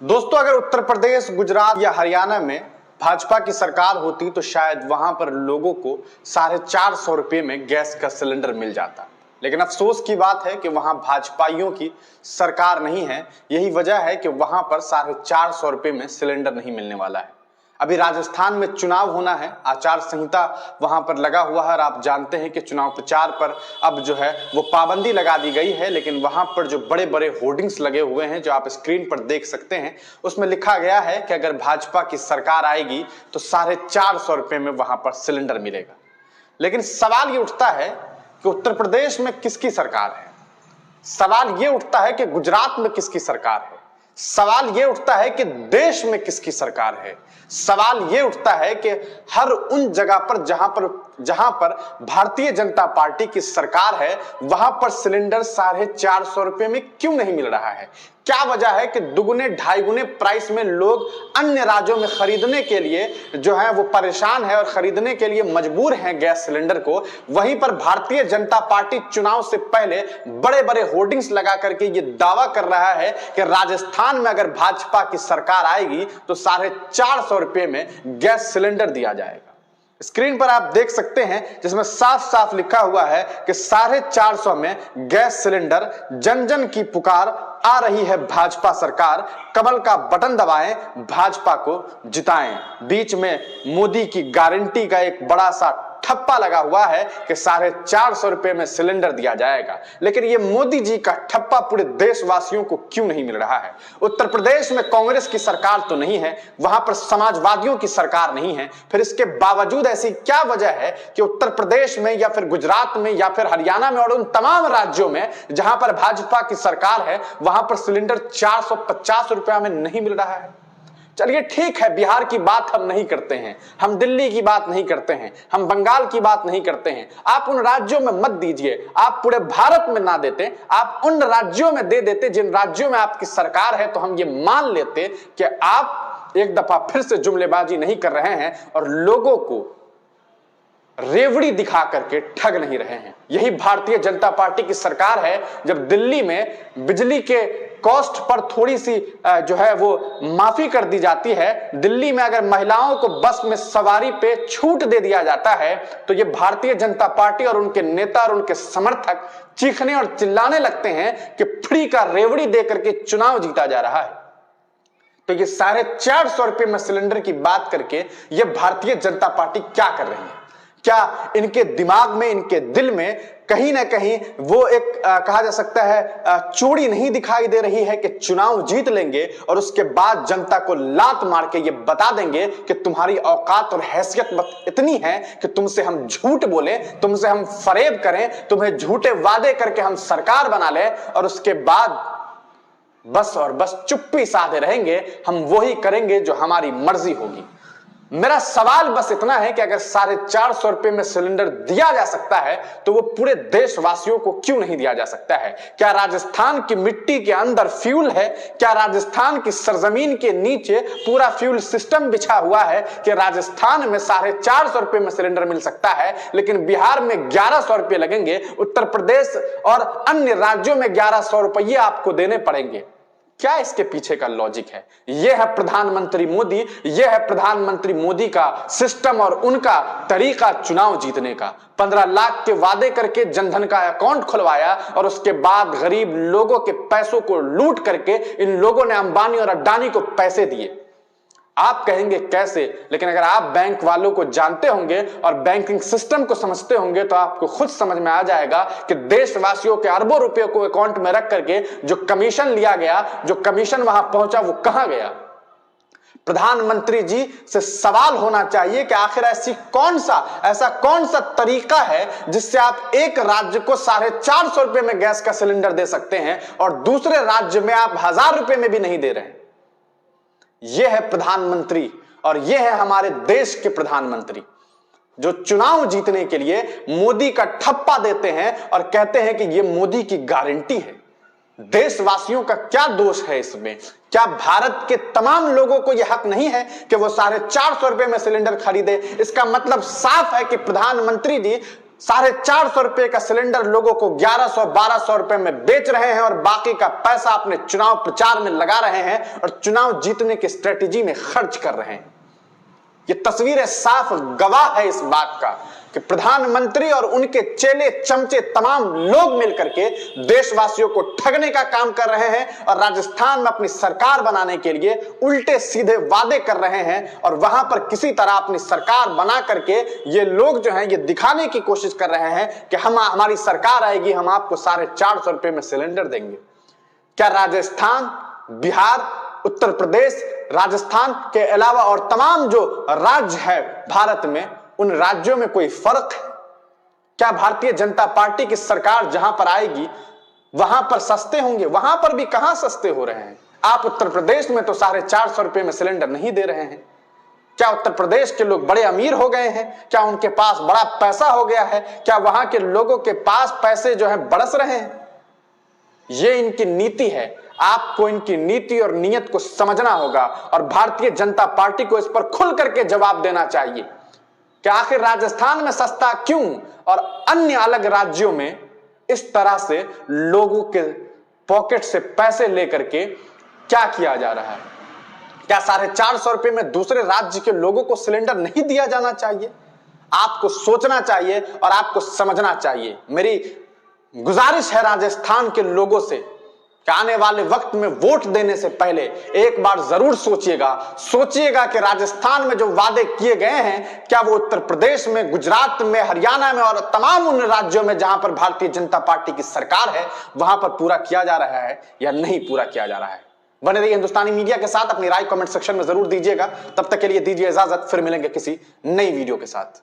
दोस्तों, अगर उत्तर प्रदेश, गुजरात या हरियाणा में भाजपा की सरकार होती तो शायद वहां पर लोगों को 450 रुपए में गैस का सिलेंडर मिल जाता। लेकिन अफसोस की बात है कि वहां भाजपाइयों की सरकार नहीं है। यही वजह है कि वहां पर 450 रुपए में सिलेंडर नहीं मिलने वाला है। अभी राजस्थान में चुनाव होना है, आचार संहिता वहां पर लगा हुआ है और आप जानते हैं कि चुनाव प्रचार पर अब जो है वो पाबंदी लगा दी गई है। लेकिन वहां पर जो बड़े बड़े होर्डिंग्स लगे हुए हैं, जो आप स्क्रीन पर देख सकते हैं, उसमें लिखा गया है कि अगर भाजपा की सरकार आएगी तो 450 रुपए में वहां पर सिलेंडर मिलेगा। लेकिन सवाल ये उठता है कि उत्तर प्रदेश में किसकी सरकार है, सवाल ये उठता है कि गुजरात में किसकी सरकार है, सवाल ये उठता है कि देश में किसकी सरकार है, सवाल ये उठता है कि हर उन जगह पर जहां पर भारतीय जनता पार्टी की सरकार है वहां पर सिलेंडर 450 रुपए में क्यों नहीं मिल रहा है। क्या वजह है कि दुगुने ढाई गुने प्राइस में लोग अन्य राज्यों में खरीदने के लिए जो है वो परेशान है और खरीदने के लिए मजबूर हैं गैस सिलेंडर को। वहीं पर भारतीय जनता पार्टी चुनाव से पहले बड़े बड़े होर्डिंग्स लगा करके ये दावा कर रहा है कि राजस्थान में अगर भाजपा की सरकार आएगी तो 450 रुपए में गैस सिलेंडर दिया जाएगा। स्क्रीन पर आप देख सकते हैं जिसमें साफ साफ लिखा हुआ है कि 450 में गैस सिलेंडर, जन जन की पुकार, आ रही है भाजपा सरकार, कमल का बटन दबाएं, भाजपा को जिताएं। बीच में मोदी की गारंटी का एक बड़ा सा ठप्पा लगा हुआ है कि 450 रुपए में सिलेंडर दिया जाएगा। लेकिन ये मोदी जी का ठप्पा पूरे देशवासियों को क्यों नहीं मिल रहा है। उत्तर प्रदेश में कांग्रेस की सरकार तो नहीं है, वहां पर समाजवादियों की सरकार नहीं है, फिर इसके बावजूद ऐसी क्या वजह है कि उत्तर प्रदेश में या फिर गुजरात में या फिर हरियाणा में और उन तमाम राज्यों में जहां पर भाजपा की सरकार है वहां पर सिलेंडर 450 रुपया में नहीं मिल रहा है। चलिए ठीक है, बिहार की बात हम नहीं करते हैं, हम दिल्ली की बात नहीं करते हैं, हम बंगाल की बात नहीं करते हैं। आप उन राज्यों में मत दीजिए, आप पूरे भारत में ना देते, आप उन राज्यों में दे देते जिन राज्यों में आपकी सरकार है, तो हम ये मान लेते कि आप एक दफा फिर से जुमलेबाजी नहीं कर रहे हैं और लोगों को रेवड़ी दिखा करके ठग नहीं रहे हैं। यही भारतीय जनता पार्टी की सरकार है। जब दिल्ली में बिजली के कॉस्ट पर थोड़ी सी जो है वो माफी कर दी जाती है, दिल्ली में अगर महिलाओं को बस में सवारी पे छूट दे दिया जाता है तो ये भारतीय जनता पार्टी और उनके नेता और उनके समर्थक चीखने और चिल्लाने लगते हैं कि फ्री का रेवड़ी दे करके चुनाव जीता जा रहा है। तो ये 450 रुपए में सिलेंडर की बात करके ये भारतीय जनता पार्टी क्या कर रही है। क्या इनके दिमाग में, इनके दिल में कहीं ना कहीं वो एक कहा जा सकता है चूड़ी नहीं दिखाई दे रही है कि चुनाव जीत लेंगे और उसके बाद जनता को लात मार के ये बता देंगे कि तुम्हारी औकात और हैसियत बस इतनी है कि तुमसे हम झूठ बोले, तुमसे हम फरेब करें, तुम्हें झूठे वादे करके हम सरकार बना लें और उसके बाद बस और बस चुप्पी साधे रहेंगे, हम वही करेंगे जो हमारी मर्जी होगी। मेरा सवाल बस इतना है कि अगर 450 रुपए में सिलेंडर दिया जा सकता है तो वो पूरे देशवासियों को क्यों नहीं दिया जा सकता है। क्या राजस्थान की मिट्टी के अंदर फ्यूल है? क्या राजस्थान की सरजमीन के नीचे पूरा फ्यूल सिस्टम बिछा हुआ है कि राजस्थान में 450 रुपए में सिलेंडर मिल सकता है लेकिन बिहार में 1100 रुपए लगेंगे, उत्तर प्रदेश और अन्य राज्यों में 1100 रुपये आपको देने पड़ेंगे। क्या इसके पीछे का लॉजिक है? यह है प्रधानमंत्री मोदी, यह है प्रधानमंत्री मोदी का सिस्टम और उनका तरीका चुनाव जीतने का। 15 लाख के वादे करके जनधन का अकाउंट खुलवाया और उसके बाद गरीब लोगों के पैसों को लूट करके इन लोगों ने अंबानी और अडानी को पैसे दिए। आप कहेंगे कैसे, लेकिन अगर आप बैंक वालों को जानते होंगे और बैंकिंग सिस्टम को समझते होंगे तो आपको खुद समझ में आ जाएगा कि देशवासियों के अरबों रुपयों को अकाउंट में रख करके जो कमीशन लिया गया, जो कमीशन वहां पहुंचा, वो कहां गया। प्रधानमंत्री जी से सवाल होना चाहिए कि आखिर ऐसा कौन सा तरीका है जिससे आप एक राज्य को 450 रुपए में गैस का सिलेंडर दे सकते हैं और दूसरे राज्य में आप 1000 रुपए में भी नहीं दे रहे हैं। यह है प्रधानमंत्री और यह है हमारे देश के प्रधानमंत्री जो चुनाव जीतने के लिए मोदी का ठप्पा देते हैं और कहते हैं कि यह मोदी की गारंटी है। देशवासियों का क्या दोष है इसमें? क्या भारत के तमाम लोगों को यह हक नहीं है कि वो 450 रुपए में सिलेंडर खरीदे? इसका मतलब साफ है कि प्रधानमंत्री जी 450 रुपए का सिलेंडर लोगों को 1100-1200 रुपए में बेच रहे हैं और बाकी का पैसा अपने चुनाव प्रचार में लगा रहे हैं और चुनाव जीतने की स्ट्रेटेजी में खर्च कर रहे हैं। ये तस्वीरें साफ गवाह है इस बात का कि प्रधानमंत्री और उनके चेले चमचे तमाम लोग मिलकर के देशवासियों को ठगने का काम कर रहे हैं और राजस्थान में अपनी सरकार बनाने के लिए उल्टे सीधे वादे कर रहे हैं और वहां पर किसी तरह अपनी सरकार बना करके ये लोग जो हैं ये दिखाने की कोशिश कर रहे हैं कि हमारी सरकार आएगी, हम आपको 450 रुपए में सिलेंडर देंगे। क्या राजस्थान, बिहार, उत्तर प्रदेश, राजस्थान के अलावा और तमाम जो राज्य है भारत में, उन राज्यों में कोई फर्क है? क्या भारतीय जनता पार्टी की सरकार जहां पर आएगी वहां पर सस्ते होंगे? वहां पर भी कहां सस्ते हो रहे हैं। आप उत्तर प्रदेश में तो 450 रुपए में सिलेंडर नहीं दे रहे हैं। क्या उत्तर प्रदेश के लोग बड़े अमीर हो गए हैं? क्या उनके पास बड़ा पैसा हो गया है? क्या वहां के लोगों के पास पैसे जो है बरस रहे हैं? ये इनकी नीति है। आपको इनकी नीति और नीयत को समझना होगा और भारतीय जनता पार्टी को इस पर खुल करके जवाब देना चाहिए कि आखिर राजस्थान में सस्ता क्यों और अन्य अलग राज्यों में इस तरह से लोगों के पॉकेट से पैसे लेकर के क्या किया जा रहा है। क्या 450 रुपए में दूसरे राज्य के लोगों को सिलेंडर नहीं दिया जाना चाहिए? आपको सोचना चाहिए और आपको समझना चाहिए। मेरी गुजारिश है राजस्थान के लोगों से कि आने वाले वक्त में वोट देने से पहले एक बार जरूर सोचिएगा कि राजस्थान में जो वादे किए गए हैं क्या वो उत्तर प्रदेश में, गुजरात में, हरियाणा में और तमाम उन राज्यों में जहां पर भारतीय जनता पार्टी की सरकार है वहां पर पूरा किया जा रहा है या नहीं पूरा किया जा रहा है। बने रहिए हिंदुस्तानी मीडिया के साथ, अपनी राय कमेंट सेक्शन में जरूर दीजिएगा। तब तक के लिए दीजिए इजाजत, फिर मिलेंगे किसी नई वीडियो के साथ।